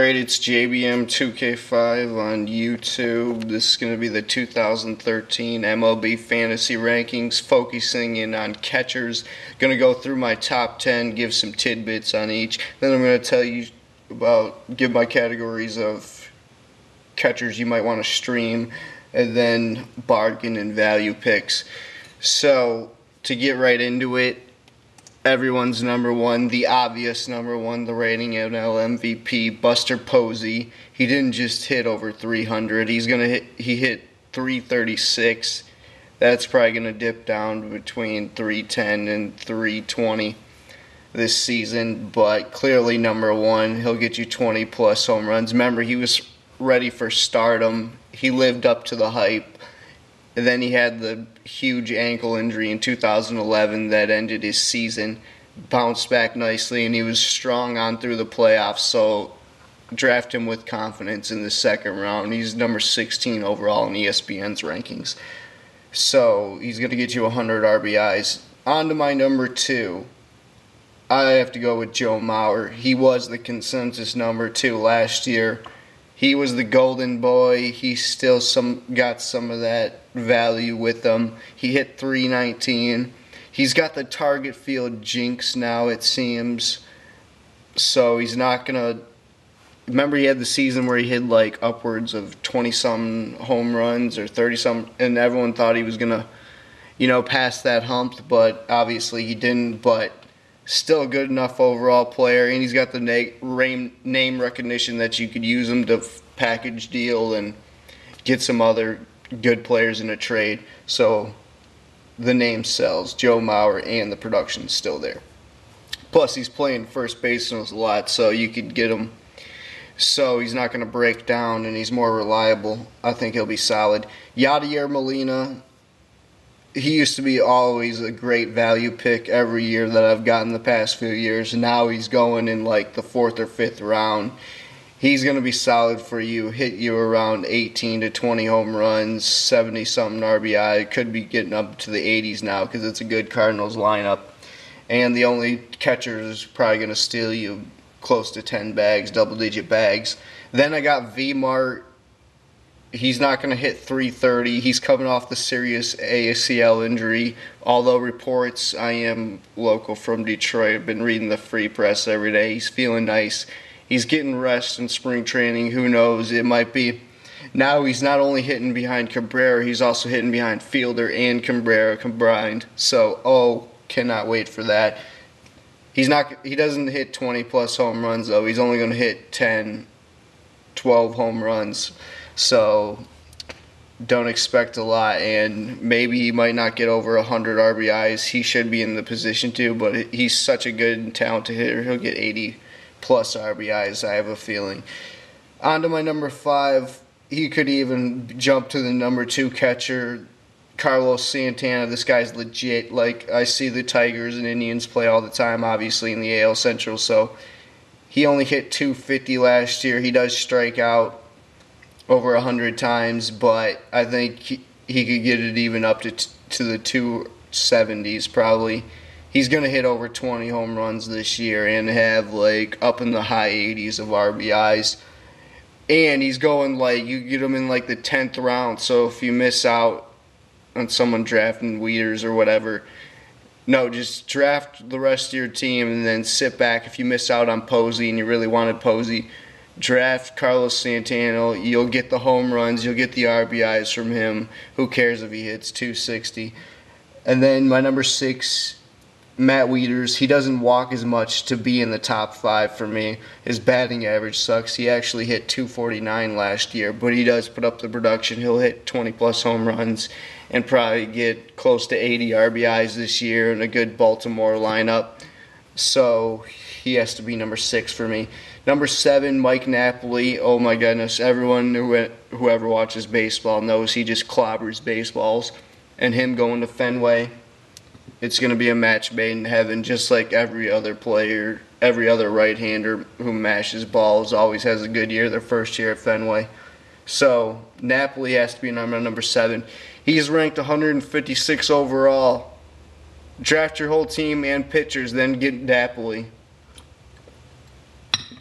Alright, it's JBM2K5 on YouTube. This is going to be the 2013 MLB Fantasy Rankings, focusing in on catchers. Going to go through my top 10, give some tidbits on each. Then I'm going to tell you give my categories of catchers you might want to stream, and then bargain and value picks. So, to get right into it, everyone's number one, the obvious number one, the reigning NL MVP, Buster Posey. He didn't just hit over 300. He hit 336. That's probably gonna dip down between 310 and 320 this season, but clearly number one. He'll get you 20 plus home runs. Remember, he was ready for stardom. He lived up to the hype. And then he had the huge ankle injury in 2011 that ended his season. Bounced back nicely, and he was strong on through the playoffs, so draft him with confidence in the second round. He's number 16 overall in ESPN's rankings. So he's going to get you 100 RBIs. On to my number two. I have to go with Joe Mauer. He was the consensus number two last year. He was the golden boy. He still got some of that value with him. He hit 319. He's got the target field jinx now, it seems. So he's not going to... Remember, he had the season where he hit like upwards of 20-something home runs or 30-something, and everyone thought he was going to, pass that hump, but obviously he didn't. But still a good enough overall player, and he's got the name recognition that you could use him to package deal and get some other good players in a trade. So the name sells, Joe Mauer, and the production's still there. Plus, he's playing first base a lot, so you could get him. So he's not going to break down, and he's more reliable. I think he'll be solid. Yadier Molina. He used to be always a great value pick every year that I've gotten the past few years. Now he's going in like the 4th or 5th round. He's going to be solid for you, hit you around 18 to 20 home runs, 70-something RBI. Could be getting up to the 80s now because it's a good Cardinals lineup. And the only catcher is probably going to steal you close to 10 bags, double-digit bags. Then I got V-Mart. He's not going to hit 330. He's coming off the serious ACL injury. Although reports, I am local from Detroit. I've been reading the free press every day. He's feeling nice. He's getting rest in spring training. Who knows? It might be. Now he's not only hitting behind Cabrera, he's also hitting behind Fielder and Cabrera combined. So, cannot wait for that. He doesn't hit 20 plus home runs though. He's only going to hit 10, 12 home runs. So don't expect a lot, and maybe he might not get over 100 RBIs. He should be in the position to, but he's such a good and talented hitter. He'll get 80 plus RBIs, I have a feeling. On to my number 5. He could even jump to the number 2 catcher, Carlos Santana. This guy's legit. Like, I see the Tigers and Indians play all the time, obviously, in the AL Central. So he only hit 250 last year. He does strike out over 100 times, but I think he could get it even up to the 270s probably. He's going to hit over 20 home runs this year and have like up in the high 80s of RBIs. And he's going you get him in like the 10th round, so if you miss out on someone drafting Wieters or whatever, no, just draft the rest of your team and then sit back. If you miss out on Posey and you really wanted Posey, draft Carlos Santana. You'll get the home runs. You'll get the RBIs from him. Who cares if he hits 260? And then my number 6, Matt Wieters. He doesn't walk as much to be in the top 5 for me. His batting average sucks. He actually hit 249 last year, but he does put up the production. He'll hit 20-plus home runs and probably get close to 80 RBIs this year in a good Baltimore lineup. So he has to be number 6 for me. Number 7, Mike Napoli. Oh my goodness, everyone whoever watches baseball knows he just clobbers baseballs. And him going to Fenway, it's going to be a match made in heaven, just like every other player, every other right-hander who mashes balls always has a good year their first year at Fenway. So Napoli has to be number 7. He's ranked 156 overall. Draft your whole team and pitchers, then get Napoli.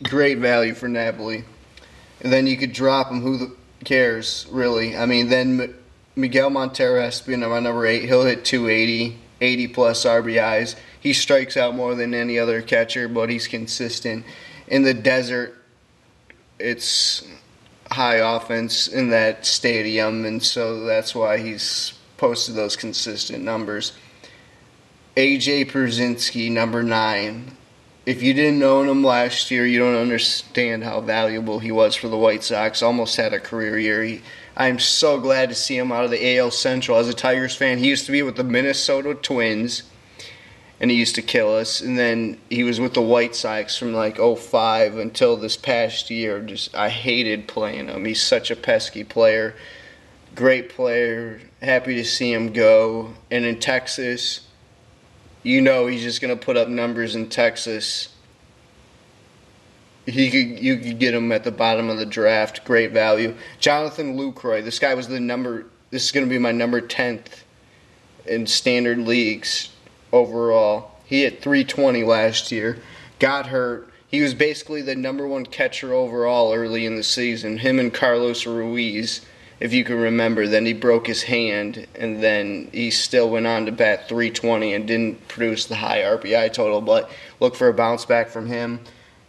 Great value for Napoli. And then you could drop him. Cares, really? I mean, then Miguel Montero has to be my number 8. He'll hit 280, 80-plus RBIs. He strikes out more than any other catcher, but he's consistent. In the desert, it's high offense in that stadium, and so that's why he's posted those consistent numbers. A.J. Pierzinski, number 9. If you didn't own him last year, you don't understand how valuable he was for the White Sox. Almost had a career year. I'm so glad to see him out of the AL Central. As a Tigers fan, he used to be with the Minnesota Twins, and he used to kill us. And then he was with the White Sox from like '05 until this past year. I hated playing him. He's such a pesky player. Great player. Happy to see him go. And in Texas, you know he's just going to put up numbers in Texas. You could get him at the bottom of the draft. Great value. Jonathan Lucroy. This guy was this is going to be my number 10th in standard leagues overall. He hit 320 last year. Got hurt. He was basically the number 1 catcher overall early in the season. Him and Carlos Ruiz, if you can remember. Then he broke his hand, and then he still went on to bat 320 and didn't produce the high RBI total. But look for a bounce back from him.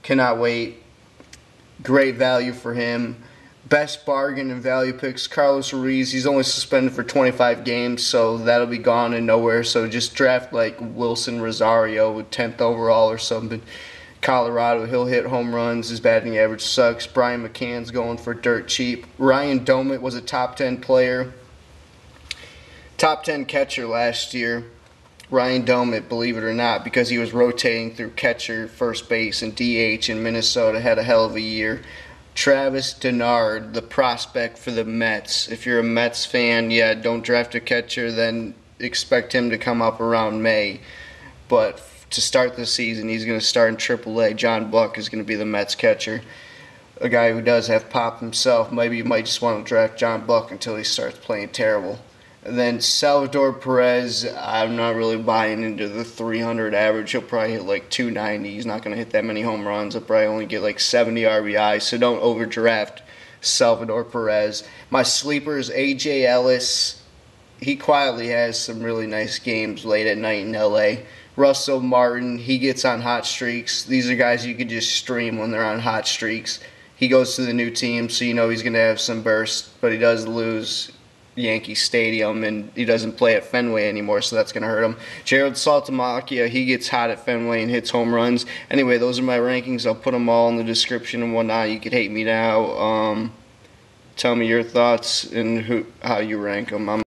Cannot wait. Great value for him. Best bargain and value picks, Carlos Ruiz. He's only suspended for 25 games, so that'll be gone and nowhere. So just draft like Wilson Rosario with 10th overall or something. Colorado, he'll hit home runs. His batting average sucks. Brian McCann's going for dirt cheap. Ryan Doumit was a top 10 player. Top 10 catcher last year. Ryan Doumit, believe it or not, because he was rotating through catcher, first base, and DH in Minnesota, had a hell of a year. Travis Denard, the prospect for the Mets. If you're a Mets fan, yeah, don't draft a catcher, then expect him to come up around May. But to start the season, he's going to start in AAA. John Buck is going to be the Mets catcher. A guy who does have pop himself. Maybe you might just want to draft John Buck until he starts playing terrible. And then Salvador Perez, I'm not really buying into the 300 average. He'll probably hit like 290. He's not going to hit that many home runs. He'll probably only get like 70 RBI, so don't overdraft Salvador Perez. My sleeper is A.J. Ellis. He quietly has some really nice games late at night in L.A. Russell Martin, he gets on hot streaks. These are guys you could just stream when they're on hot streaks. He goes to the new team, so you know he's going to have some burst, but he does lose Yankee Stadium, and he doesn't play at Fenway anymore, so that's going to hurt him. Gerald Saltalamacchia, he gets hot at Fenway and hits home runs. Anyway, those are my rankings. I'll put them all in the description and whatnot. You could hate me now. Tell me your thoughts and how you rank them.